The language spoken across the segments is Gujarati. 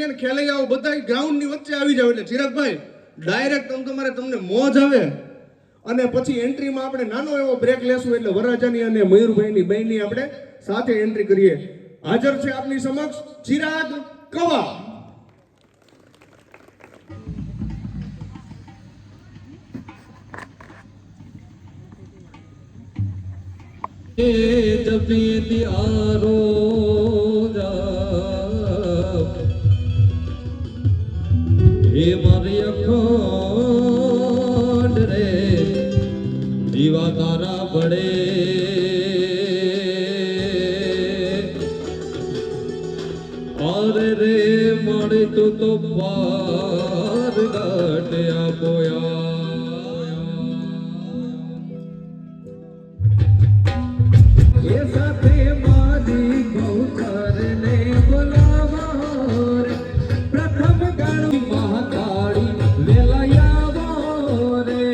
અને ખેલૈયાઓ બધા ગ્રાઉન્ડની વચ્ચે આવી જાવ એટલે ચિરાગભાઈ ડાયરેક્ટ તમને મોજ આવે અને પછી એન્ટ્રીમાં આપણે નાનો એવો બ્રેક લેશું એટલે વરરાજાની અને મયુરભાઈની બેયની આપણે સાથે એન્ટ્રી કરીએ. હાજર છે આપની સમક્ષ ચિરાગ કવા. જપી આરો હે મારી અખંડ રે દીવા તારા પડે અરે રે મળે તો પાર ગાટે આપોયા સાથે મારી ગૌચરને બોલાવો રે પ્રથમ ગણું મહાકાળી વેલાયાવો રે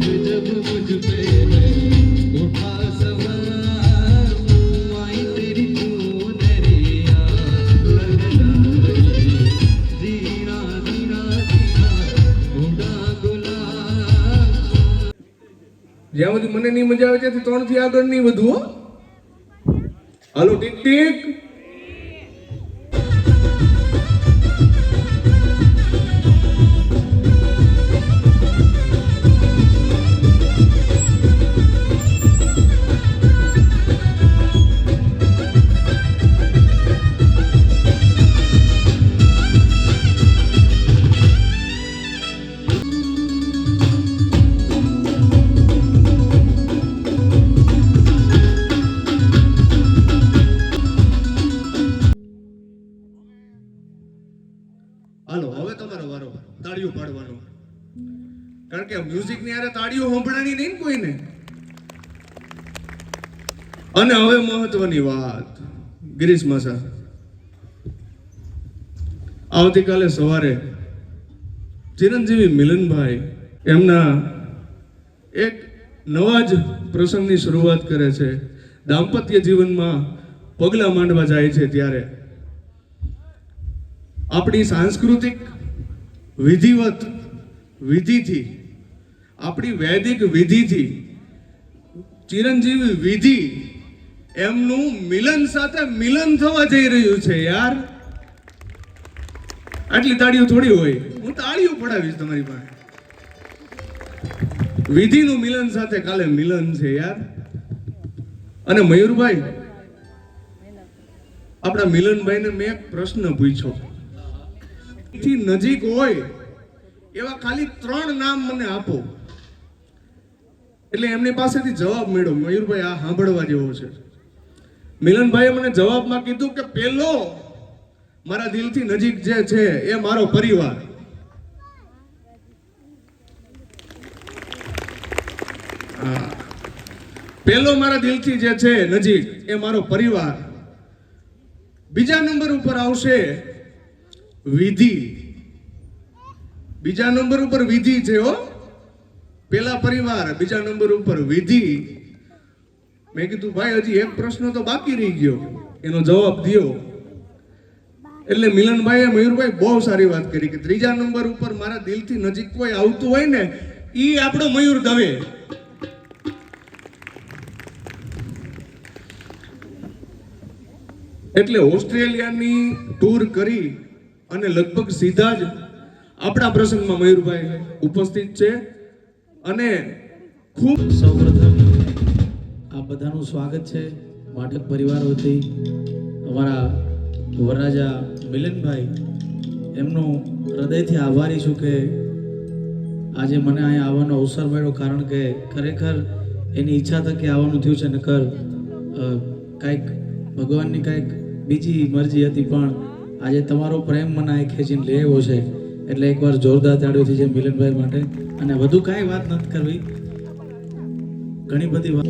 जब जब मुझ पे है उठा सवार आई तेरी चुनरिया लगना रही जीना जीना जीना उड़ा गुलाब જ્યાં સુધી મને નહીં મજા આવે ત્યાંથી 3 થી આગળ નહીં વધુ હો. હાલો ટીક ટીક. હાલો હવે તમારો વારો તાળીઓ પાડવાનો, કારણ કે મ્યુઝિક ની આરે તાળીઓ સંભળાણી નહીં ને કોઈને. અને હવે મહત્વની વાત, ગિરીશ માસા આવતીકાલે સવારે ચિરંજીવી મિલનભાઈ એમના એક નવા જ પ્રસંગની શરૂઆત કરે છે. દાંપત્ય જીવનમાં પગલા માંડવા જાય છે ત્યારે આપણી સાંસ્કૃતિક વિધિવત વિધિથી, આપણી વૈદિક વિધિથી ચિરંજીવી વિધિ એમનું મિલન સાથે મિલન થવા જઈ રહ્યું છે યાર. આટલી તાળીઓ થોડી હોય, હું તાળીઓ પડાવીશ તમારી પાસે. વિધિનું મિલન સાથે કાલે મિલન છે યાર. અને મયુરભાઈ, આપણા મિલનભાઈને મેં એક પ્રશ્ન પૂછ્યો, થી નજીક હોય એવા ખાલી 3 નામ મને આપો. એટલે એમની પાસેથી જવાબ મળ્યો. મયુરભાઈ આ સાંભળવા જેવો છે. મિલનભાઈએ મને જવાબમાં કીધું કે પેલો મારા દિલથી નજીક જે છે એ મારો પરિવાર. પેલો મારા દિલથી જે છે નજીક એ મારો પરિવાર. બીજા નંબર ઉપર આવશે વિધિ. બીજા નંબર ઉપર વિધિ છે હો. પેલા પરિવાર, બીજા નંબર ઉપર વિધિ. મેં કીધું ભાઈ હજી એક પ્રશ્ન તો બાકી રહી ગયો, એનો જવાબ દ્યો. એટલે મિલનભાઈએ મયુરભાઈ બહુ સારી વાત કરી કે ત્રીજા નંબર ઉપર મારા દિલથી નજીક કોઈ આવતું હોય ને ઈ આપણો મયુર દવે. એટલે ઓસ્ટ્રેલિયાની ટૂર કરી અને લગભગ સીધા જ આપણા પ્રસંગમાં મયુરભાઈ ઉપસ્થિત છે. અને ખૂબ સૌપ્રથમ આ બધાનું સ્વાગત છે વાટક પરિવાર વતી. અમારા વરરાજા મિલનભાઈ, એમનું હૃદયથી આભારી છું કે આજે મને અહીંયા આવવાનો અવસર મળ્યો, કારણ કે ખરેખર એની ઈચ્છા થકી આવવાનું થયું છે. નકર કાંઈક ભગવાનની કાંઈક બીજી મરજી હતી, પણ આજે તમારો પ્રેમ મને આ ખેંચીને લઈ આવ્યો છે. એટલે એકવાર જોરદાર તાળીઓથી છે મિલનભાઈ માટે. અને વધુ કાંઈ વાત નથી કરવી, ઘણી બધી વાત